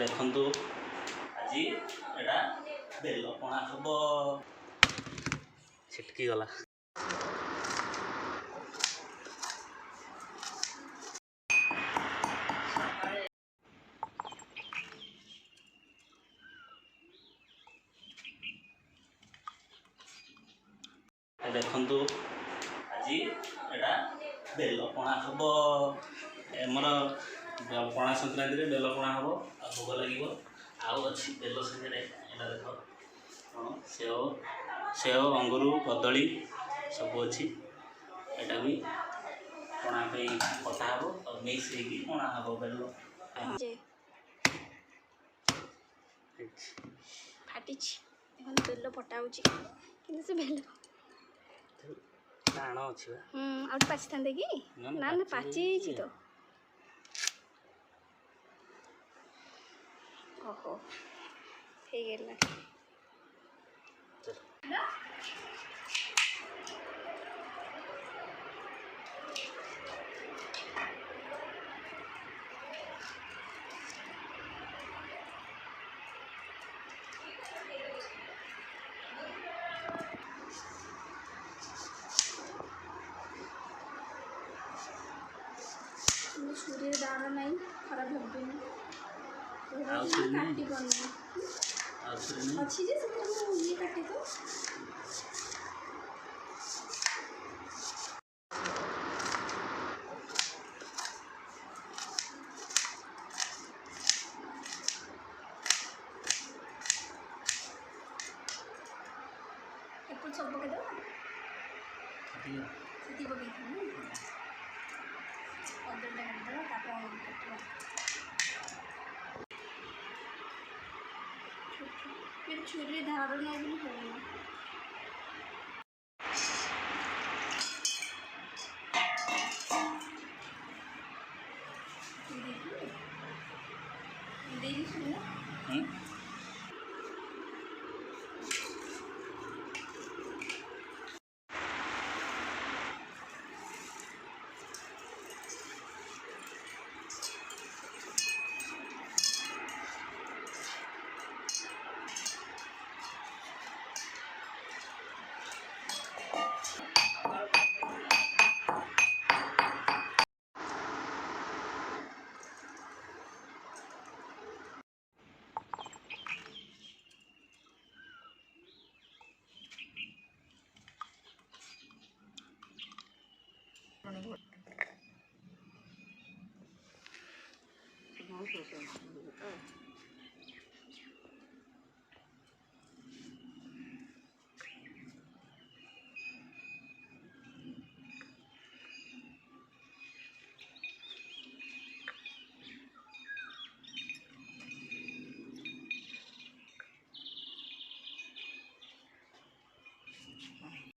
ଦେଖନ୍ତୁ ଆଜି ଏଟା ବେଲ ପଣା ହବ। ଛିଟକି ଗଲା। ଦେଖନ୍ତୁ ଆଜି ଏଟା ବେଲ ପଣା ହବ। ଆମର ପଣା ସଂକ୍ରାନ୍ତିରେ ବେଲ ପଣା ହବ ଆଉ ଭୋଗ ଲାଗିବ। ଆଉ ଅଛି ବେଲ ସାଙ୍ଗରେ ଏଇଟା ଦେଖ କ'ଣ ସେଓ ଅଙ୍ଗୁର କଦଳୀ ସବୁ ଅଛି। ଏଇଟା ବି ପଣା ପାଇଁ କଟା ହବ ଆଉ ମିକ୍ସ ହେଇକି ପଣା ହବ ବେଲ। ଫାଟିଛି ଦେଖନ୍ତୁ ବେଲ ଫଟା ହେଉଛି କିନ୍ତୁ ସେ ବେଲ ଟାଣ ଅଛି ଆଉ ଟିକେ ପାଚିଥାନ୍ତେ କି? ନା ପାଚିଯାଇଛି ତ। ଓହୋ ହେଇଗଲା। छुरी दाण नहीं खराब भाविनी काटी पानी अच्छी जे ये काटे तो एपट सब पकड़ दो सीधी पकड़ छुरी धार नहीं पड़ेगा। Thank you.